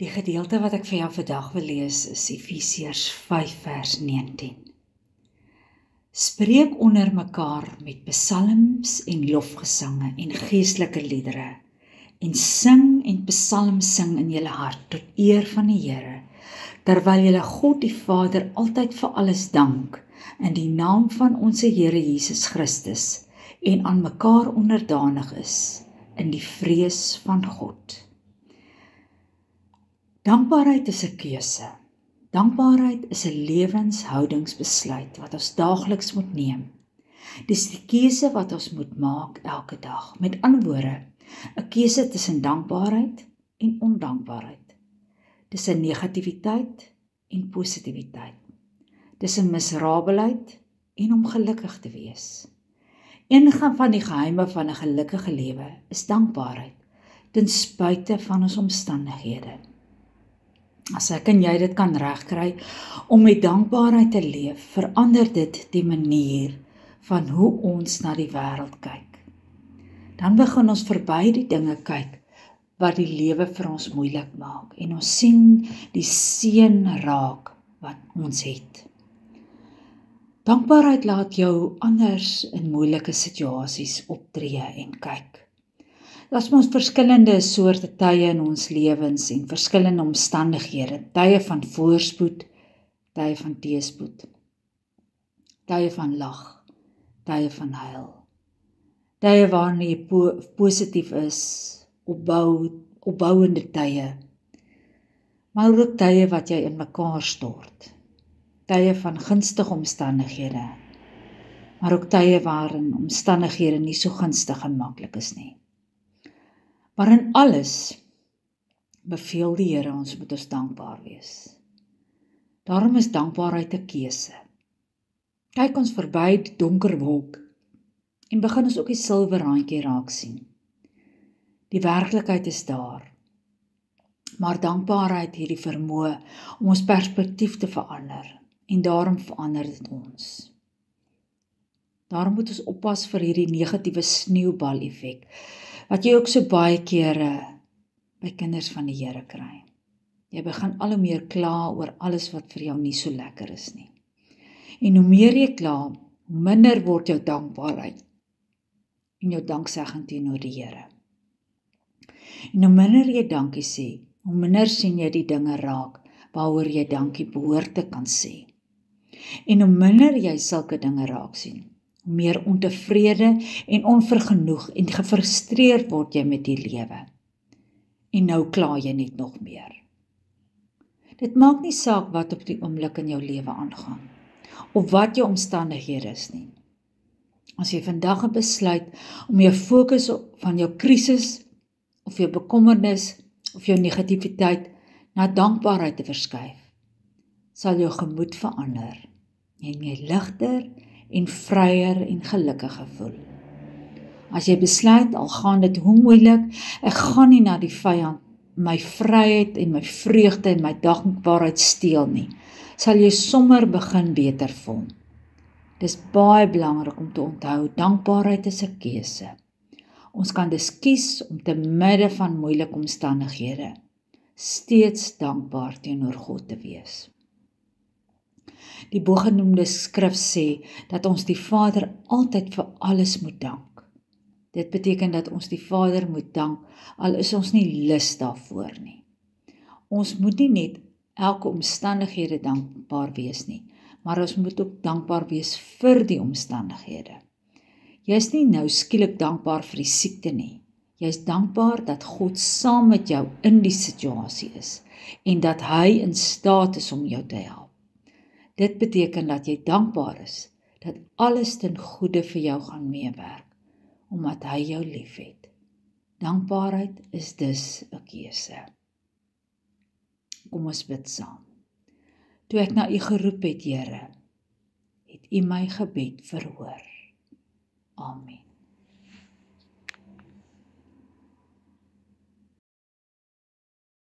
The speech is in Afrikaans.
Die gedeelte wat ek vir jou vandag wil lees is Efesiërs 5 vers 19. Spreek onder mekaar met psalms en lofgesange en geestelike liedere en sing en psalms sing in julle hart tot eer van die Here, terwyl julle God die Vader altyd vir alles dank in die naam van ons Here Jesus Christus en aan mekaar onderdanig is in die vrees van God. Dankbaarheid is 'n keuse. Dankbaarheid is 'n lewenshoudingsbesluit wat ons daagliks moet neem. Dis die keuse wat ons moet maak elke dag. Met ander woorde, 'n keuse tussen dankbaarheid en ondankbaarheid. Tussen negativiteit en positiwiteit. Tussen miserabelheid en om gelukkig te wees. Een van die geheime van 'n gelukkige lewe is dankbaarheid, ten spyte van ons omstandighede. As ek en jy dit kan regkry om met dankbaarheid te leef, verander dit die manier van hoe ons na die wêreld kyk. Dan begin ons verby die dinge kyk wat die lewe vir ons moeilik maak en ons sien die seën raak wat ons het. Dankbaarheid laat jou anders in moeilike situasies optree en kyk. Daar's mos verskillende soorte tye in ons lewens en verskillende omstandighede, tye van voorspoed, tye van teëspoed, tye van lag, tye van huil, tye waarin jy positief is, opbouende tye, maar ook tye wat jy in mekaar stort, tye van gunstige omstandighede, maar ook tye waarin omstandighede nie so gunstig en maklik is nie. Maar in alles beveel die Here ons moet ons dankbaar wees. Daarom is dankbaarheid 'n keuse. Kyk ons verby die donker wolk en begin ons ook die silwer randjie raak sien. Die werklikheid is daar, maar dankbaarheid het die vermoë om ons perspektief te verander en daarom verander dit ons. Daarom moet ons oppas vir hierdie negatiewe sneeubal-effek, wat jy ook so baie kere by kinders van die Here kry. Jy begin al hoe meer kla oor alles wat vir jou nie so lekker is nie. En hoe meer jy kla, hoe minder word jou dankbaarheid en jou danksegging teenoor die Here. En hoe minder jy dankie sê, hoe minder sien jy die dinge raak waaroor jy dankie behoort te kan sê. En hoe minder jy sulke dinge raak sien, hoe meer ontevrede en onvergenoeg en gefrustreerd word jy met die lewe. En nou kla jy net nog meer. Dit maak nie saak wat op die oomblik in jou lewe aangaan, of wat jou omstandighede is nie. As jy vandag 'n besluit om jou fokus van jou krisis, of jou bekommernis, of jou negativiteit na dankbaarheid te verskuif, sal jou gemoed verander, en jy ligter en vryer en gelukkiger voel. As jy besluit, al gaan dit hoe moeilik, ek gaan nie na die vyand my vryheid en my vreugde en my dankbaarheid steel nie, sal jy sommer begin beter voel. Dis baie belangrik om te onthou, dankbaarheid is 'n keuse. Ons kan dus kies om te midde van moeilike omstandighede steeds dankbaar teenoor God te wees. Die bogenoemde skrif sê dat ons die Vader altyd vir alles moet dank. Dit beteken dat ons die Vader moet dank, al is ons nie lus daarvoor nie. Ons moet nie net elke omstandighede dankbaar wees nie, maar ons moet ook dankbaar wees vir die omstandighede. Jy is nie nou skielik dankbaar vir die siekte nie. Jy is dankbaar dat God saam met jou in die situasie is en dat hy in staat is om jou te help. Dit beteken dat jy dankbaar is dat alles ten goeie vir jou gaan meewerk, omdat hy jou liefhet. Dankbaarheid is dus 'n keuse. Kom ons bid saam. Toe ek na U geroep het, Here, het U my gebed verhoor. Amen.